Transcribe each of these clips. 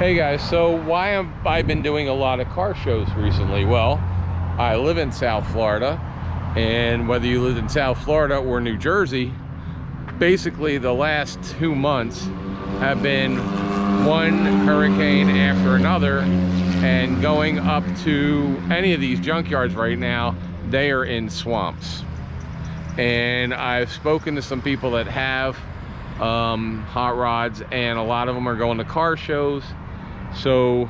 Hey guys, so why have I been doing a lot of car shows recently? Well, I live in South Florida, and whether you live in South Florida or New Jersey, basically the last 2 months have been one hurricane after another, and going up to any of these junkyards right now, they are in swamps. And I've spoken to some people that have hot rods, and a lot of them are going to car shows, so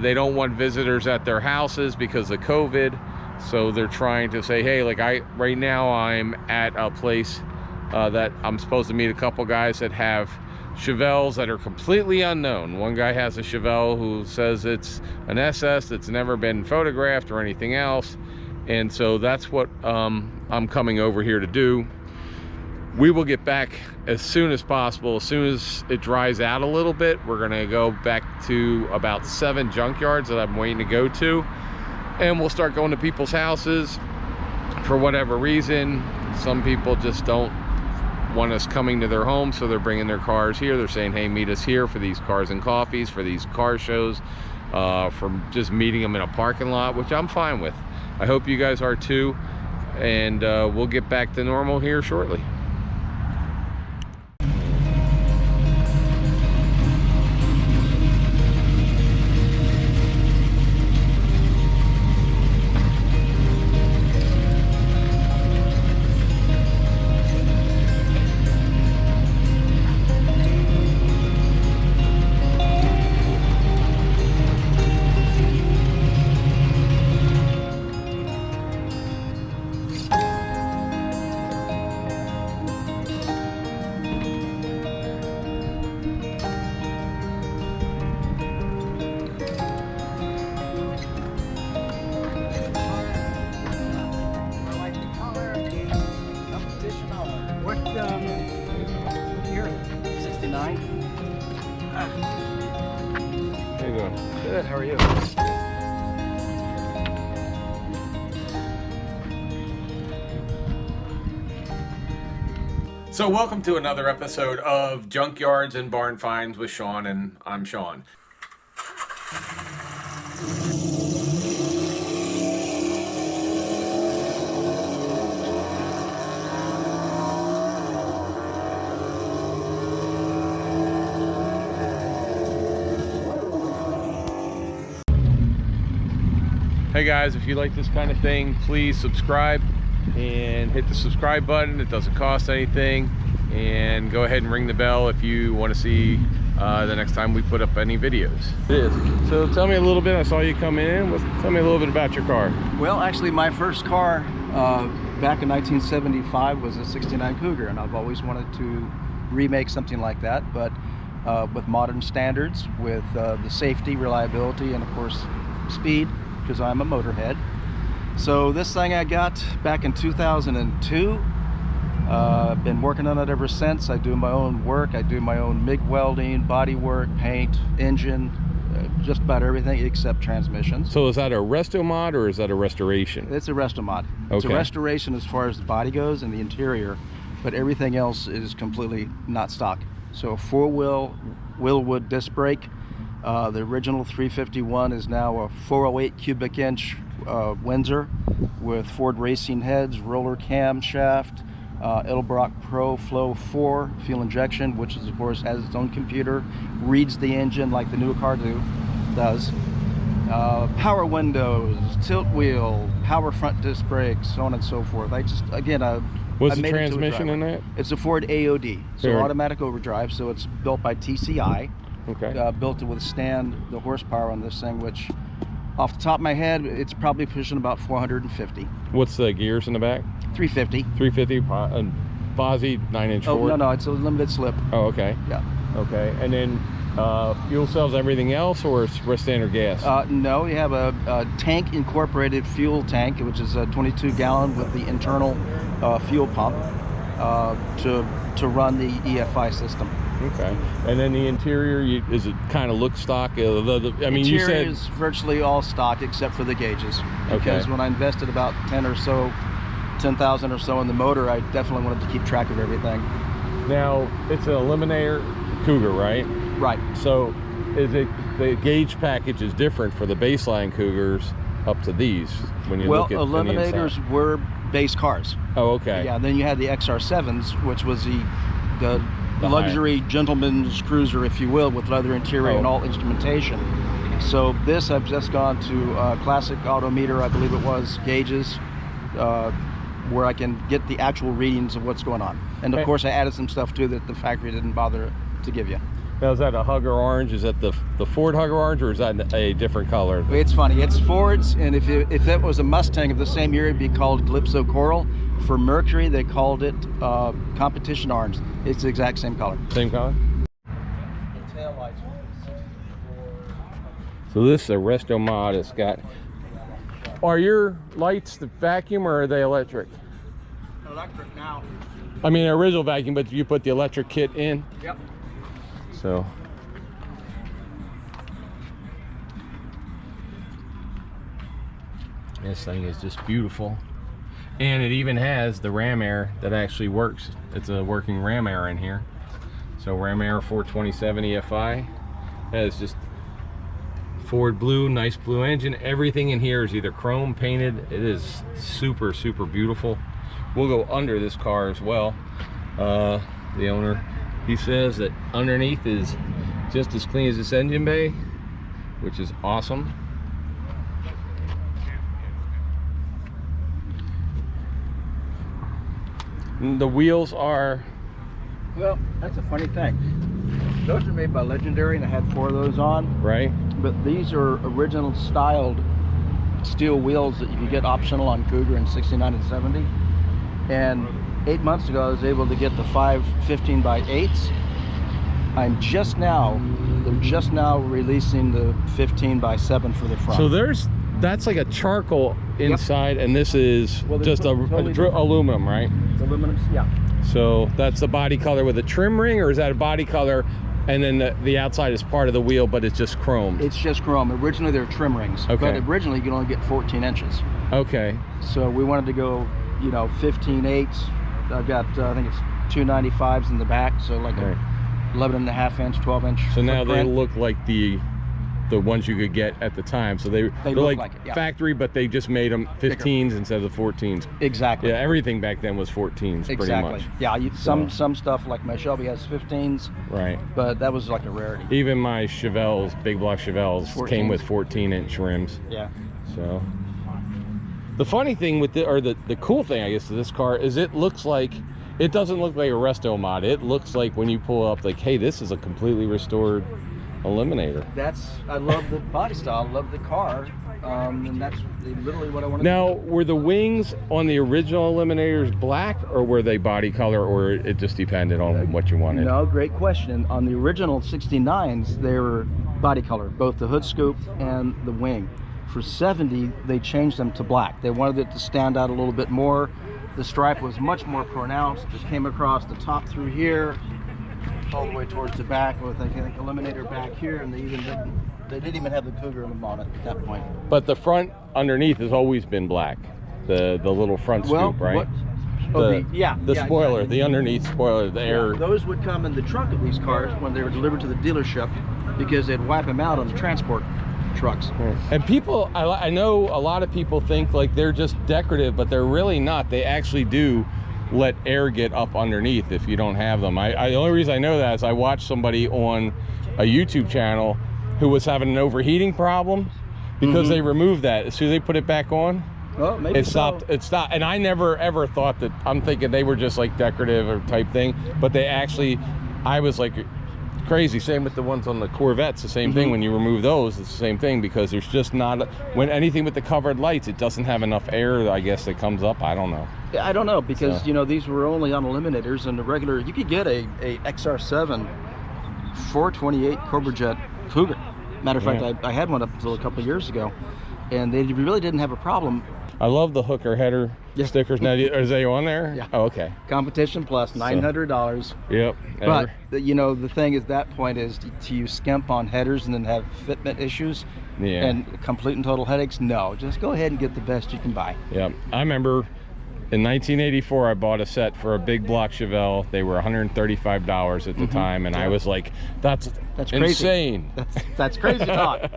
they don't want visitors at their houses because of COVID. So they're trying to say, hey, like right now I'm at a place that I'm supposed to meet a couple guys that have Chevelles that are completely unknown. One guy has a Chevelle who says it's an SS that's never been photographed or anything else, and so that's what I'm coming over here to do. We will get back as soon as possible. As soon as it dries out a little bit, we're gonna go back to about 7 junkyards that I'm waiting to go to, and we'll start going to people's houses. For whatever reason, some people just don't want us coming to their home, so they're bringing their cars here. They're saying, hey, meet us here for these cars and coffees, for these car shows, for just meeting them in a parking lot, which I'm fine with. I hope you guys are too, and we'll get back to normal here shortly. How you doing? Good, how are you? So welcome to another episode of Junkyards and Barn Finds with Sean, and I'm Sean. Hey guys, if you like this kind of thing, please subscribe and hit the subscribe button. It doesn't cost anything, and go ahead and ring the bell if you want to see the next time we put up any videos. It is. So tell me a little bit. I saw you come in. Tell me a little bit about your car. Well, actually my first car back in 1975 was a 69 Cougar, and I've always wanted to remake something like that, but with modern standards, with the safety, reliability, and of course speed, because I'm a motorhead. So this thing I got back in 2002. Been working on it ever since. I do my own work. I do my own MIG welding, body work, paint, engine, just about everything except transmissions. So is that a resto mod or is that a restoration? It's a resto mod. Okay. It's a restoration as far as the body goes and the interior, but everything else is completely not stock. So a 4-wheel Willwood disc brake. The original 351 is now a 408 cubic inch Windsor with Ford racing heads, roller camshaft, Edelbrock Pro Flow 4 fuel injection, which is of course has its own computer, reads the engine like the new car does. Power windows, tilt wheel, power front disc brakes, so on and so forth. I just, again, what's the transmission in that? It's a Ford AOD, so automatic overdrive. So it's built by TCI. Okay. Built to withstand the horsepower on this thing, which off the top of my head, it's probably pushing about 450. What's the gears in the back? 350. 350, and Bozzy 9-inch Ford? Oh, no, it's a limited slip. Oh, okay. Yeah. Okay, and then fuel cells, everything else, or it's standard gas? No, you have a tank incorporated fuel tank, which is a 22-gallon with the internal fuel pump to run the EFI system. Okay, and then the interior, is it kind of look stock? I mean, interior you said is virtually all stock except for the gauges. Because when I invested about 10,000 or so in the motor, I definitely wanted to keep track of everything. Now it's an Eliminator Cougar, right? Right. So is it the gauge package is different for the baseline Cougars up to these when you look at Eliminators were base cars. Oh, okay. Yeah, then you had the XR7s, which was the luxury gentleman's cruiser, if you will, with leather interior and all instrumentation. So this, I've just gone to classic autometer, I believe it was, gauges, where I can get the actual readings of what's going on. And of course I added some stuff too that the factory didn't bother to give you. Now, is that a Hugger orange? Is that the Ford Hugger orange, or is that a different color? It's funny, it's Ford's, and if that was a Mustang of the same year, it'd be called Calypso Coral. For Mercury, they called it Competition Orange. It's the exact same color. Same color? The tail lights. So this is a resto mod. It's got... Are your lights the vacuum or are they electric? Electric now. I mean, original vacuum, but you put the electric kit in? Yep. So... This thing is just beautiful. And it even has the ram air that actually works. It's a working ram air in here. So ram air 427 EFI. Has just Ford blue, nice blue engine. Everything in here is either chrome painted. It is super, super beautiful. We'll go under this car as well. The owner, he says that underneath is just as clean as this engine bay, which is awesome. The wheels are... Well, that's a funny thing. Those are made by Legendary, and I had 4 of those on. Right. But these are original styled steel wheels that you could get optional on Cougar in 69 and 70. And 8 months ago, I was able to get the 5 15x8s. They're just now releasing the 15x7 for the front. So that's like a charcoal inside, and this is just aluminum, right? It's aluminum, yeah. So that's the body color with a trim ring, or is that a body color and then the outside is part of the wheel, but it's just chrome? It's just chrome. Originally they're trim rings, but originally you could only get 14 inches. Okay. So we wanted to go, 15/8. I've got, I think it's 295s in the back, so like a 11.5 inch, 12 inch. So now they look like the ones you could get at the time. So they're like factory, but they just made them 15s instead of 14s. Exactly. Yeah, everything back then was 14s, pretty much. Yeah, some stuff like my Shelby has 15s. Right. But that was like a rarity. Even my Chevelles, big block Chevelles, came with 14-inch rims. Yeah. So the funny thing with the cool thing, I guess, of this car is it looks like, it doesn't look like a resto mod. It looks like when you pull up, like, hey, this is a completely restored Eliminator. I love the body style, I love the car, and that's literally what I want to do. Now, were the wings on the original Eliminators black, or were they body color, or it just depended on what you wanted? No, great question. On the original 69s, they were body color, both the hood scoop and the wing. For 70, they changed them to black. They wanted it to stand out a little bit more. The stripe was much more pronounced. It came across the top through here, all the way towards the back, with I think Eliminator back here, and they didn't even have the Cougar on it at that point. But the front underneath has always been black. The little front scoop, right? The spoiler, the underneath spoiler, the air. Those would come in the trunk of these cars when they were delivered to the dealership, because they'd wipe them out on the transport trucks. And people, I know a lot of people think like they're just decorative, but they're really not. They actually do let air get up underneath if you don't have them. The only reason I know that is I watched somebody on a YouTube channel who was having an overheating problem because they removed that. As soon as they put it back on, it stopped. It stopped. And I never ever thought that. I'm thinking they were just like decorative or type thing, but they actually, I was like crazy. Same with the ones on the Corvettes, the same thing. When you remove those, it's the same thing, because there's just not, when anything with the covered lights, it doesn't have enough air, I guess, that comes up. I don't know. I don't know, because these were only on Eliminators, and the regular, you could get a XR7 428 Cobra Jet Cougar. Matter of fact, I had one up until a couple of years ago, and they really didn't have a problem. I love the hooker header stickers. Now, are they on there? Yeah. Oh, okay. Competition plus, $900. Yep. But the thing at that point is to you skimp on headers and then have fitment issues and complete and total headaches. No, just go ahead and get the best you can buy. Yeah. I remember In 1984, I bought a set for a big block Chevelle. They were $135 at the time, and I was like, "That's crazy. insane." That's crazy talk.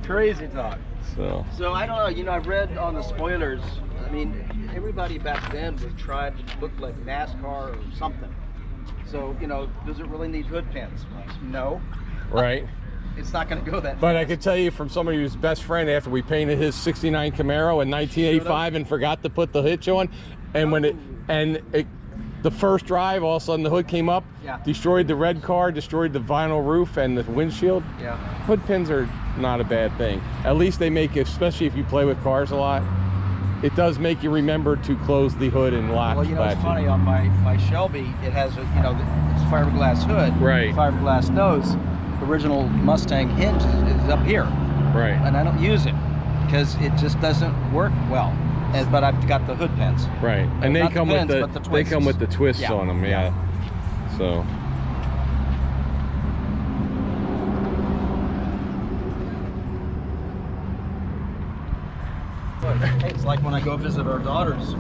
Crazy talk. So I don't know. You know, I've read on the spoilers. I mean, everybody back then was trying to look like NASCAR or something. So, you know, does it really need hood pins? No. right. It's not going to go that But fast. I could tell you from somebody who's best friend, after we painted his '69 Camaro in 1985 and forgot to put the hitch on, and when the first drive, all of a sudden the hood came up, destroyed the red car, destroyed the vinyl roof and the windshield. Yeah. Hood pins are not a bad thing. At least they make, especially if you play with cars a lot, it does make you remember to close the hood and lock. Well, you know, it's funny, on my Shelby, it has a, you know, it's fiberglass hood, right? Fiberglass nose. The original Mustang hinge is up here, right? And I don't use it because it just doesn't work well. But I've got the hood pins, right? And they come with the they come with the twists on them, yeah. So. It's like when I go visit our daughters,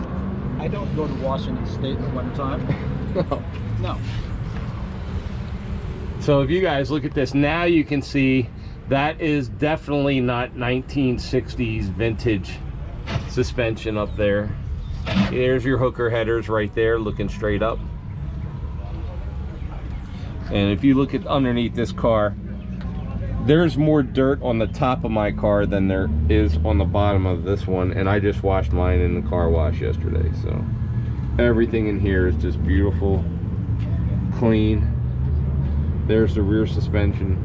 I don't go to Washington State in the wintertime. No. So if you guys look at this, now you can see that is definitely not 1960s vintage suspension up there. There's your hooker headers right there looking straight up. And if you look at underneath this car, there's more dirt on the top of my car than there is on the bottom of this one, and I just washed mine in the car wash yesterday. So everything in here is just beautiful, clean. There's the rear suspension.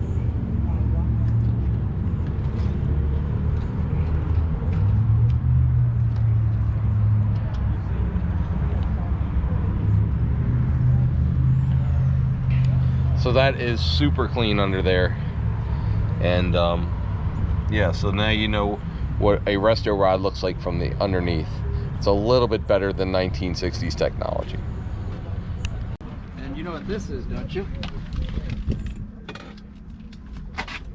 So that is super clean under there. And yeah, so now you know what a resto rod looks like from the underneath. It's a little bit better than 1960s technology. And you know what this is, don't you?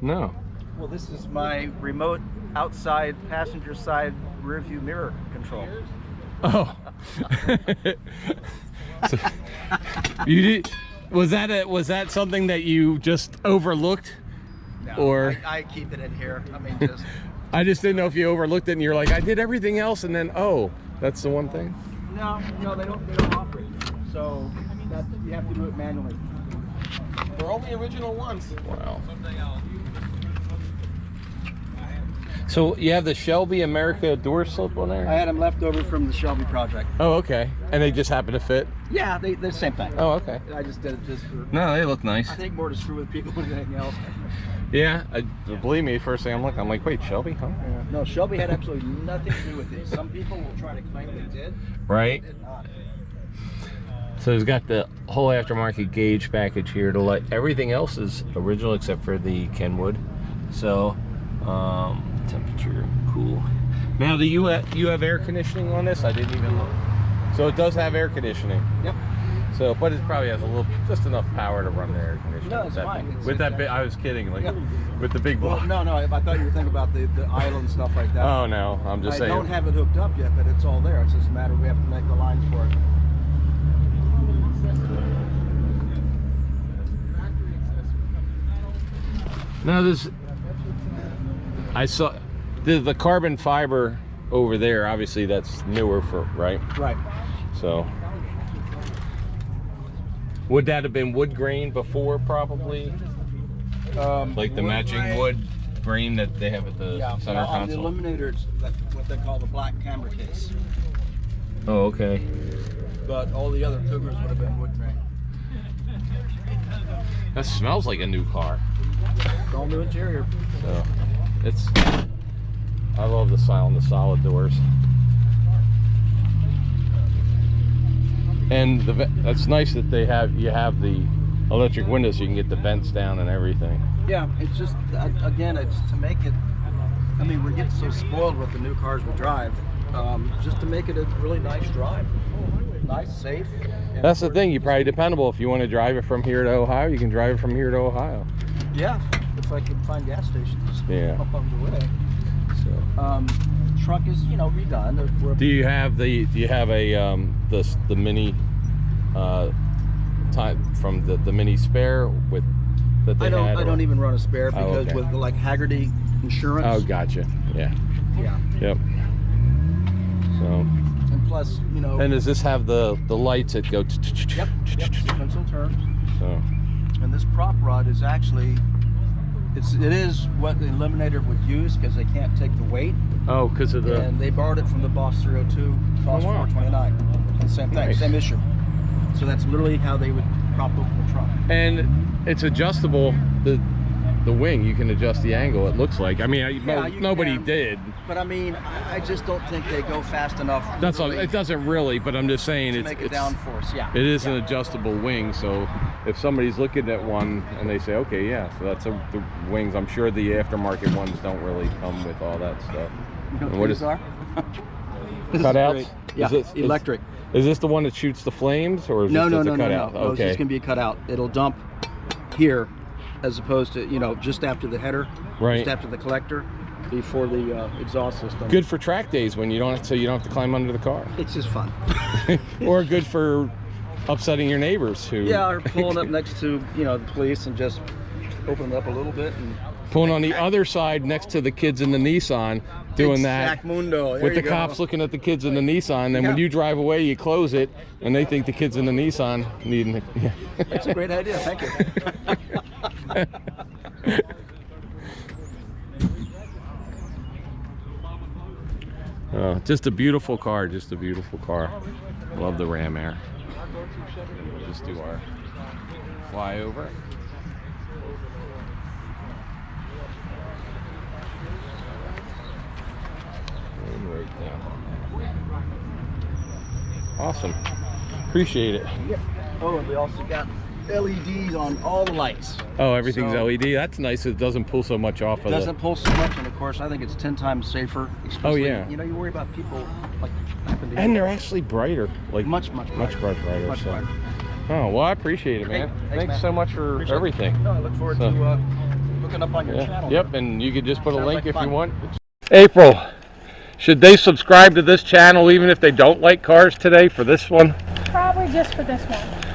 No. Well, this is my remote outside passenger side rear view mirror control. Oh. So, you did, was that something that you just overlooked? No, or I keep it in here. I mean, just I just didn't know if you overlooked it and you're like, I did everything else, and then oh, that's the one thing. no, they don't offer it. So you have to do it manually. They're only original ones. Wow. So you have the Shelby America door slip on there? I had them left over from the Shelby project. Oh, okay. And they just happen to fit? Yeah, they're the same thing. Oh, okay. I just did it just for. No, they look nice. I think more to screw with people than anything else. Yeah, believe me, first thing I'm looking, I'm like, wait, Shelby, huh? Yeah. No, Shelby had absolutely nothing to do with it. Some people will try to claim they did. Right. They did not. So it's got the whole aftermarket gauge package here to let everything else is original except for the Kenwood. So temperature, cool. Now, do you have air conditioning on this? I didn't even look. So it does have air conditioning. Yep. So, but it probably has just enough power to run the air conditioning. No, it's fine. With that big, I was kidding, like with the big block. Well, no, I thought you were thinking about the island and stuff like that. Oh no, I'm just saying. I don't have it hooked up yet, but it's all there. It's just a matter we have to make the lines for it. Now this, I saw the carbon fiber over there. Obviously, that's newer right? Right. So, would that have been wood grain before, probably? Like the matching wood grain that they have at the center console? On the Eliminator, it's what they call the black camera case. Oh, okay. But all the other Cougars would have been wood grain. That smells like a new car. All new interior. So, I love the solid doors. And that's nice that you have the electric windows so you can get the vents down and everything. Yeah, it's just, again, it's to make it, I mean, we're getting so spoiled with the new cars we drive, just to make it a really nice drive. Nice, safe. That's the thing, you're probably dependable. If you want to drive it from here to Ohio, you can drive it from here to Ohio. Yeah, if I can find gas stations along the way. So. trunk is, you know, redone. Do you have a the mini type from the mini spare with that they had? I don't even run a spare because okay. with like Haggerty insurance. Oh, gotcha. Yeah. Yeah. Yep. So. And plus, you know. And does this have the lights that go? Yep. Sequential turns. So. And this prop rod is actually, it is what the Eliminator would use because they can't take the weight. Oh, because of the. And they borrowed it from the Boss 302, Boss 429. And same thing, Nice. same issue. So that's literally how they would prop open the trunk. And it's adjustable. The wing, you can adjust the angle. It looks like. I mean, nobody can. did. But I mean, I just don't think they go fast enough. That's all. It doesn't really. But I'm just saying to it's make a downforce. Yeah. It is an adjustable wing. So if somebody's looking at one and they say, okay, yeah, so that's the wings. I'm sure the aftermarket ones don't really come with all that stuff. You know And what these are? Cutouts? Yeah, electric. Is this the one that shoots the flames, or is this just a cutout? No. Okay. It's gonna be a cutout. It'll dump here, as opposed to, you know, just after the header, Right. just after the collector, before the exhaust system. Good for track days when you don't have to climb under the car. It's just fun. Or good for upsetting your neighbors who. Yeah, or pulling up next to, you know, the police and just open it up a little bit and. Pulling on the other side next to the kids in the Nissan, doing that Exactmundo. with the cops looking at the kids in the Nissan, and when you drive away, you close it, and they think the kids in the Nissan need. Yeah. It's a great idea. Thank you. Just a beautiful car. Just a beautiful car. Love the Ram Air. We'll just do our flyover. Right down. Awesome. Appreciate it. Yep. Oh, and we also got LEDs on all the lights. Oh, everything's So- LED. That's nice. It doesn't pull so much off of It doesn't pull so much, and of course, I think it's 10 times safer. Especially, yeah. You know, you worry about people like happen to And they're actually brighter. Like much brighter. Much brighter. Much so. brighter. Oh, well, I appreciate it, man. Thanks, Thanks man. so much for Appreciate it. everything. No, I look forward So- to looking up on your channel. Yep, and you could just put a Sounds link like if fun. you want. April, should they subscribe to this channel even if they don't like cars today for this one? Probably just for this one.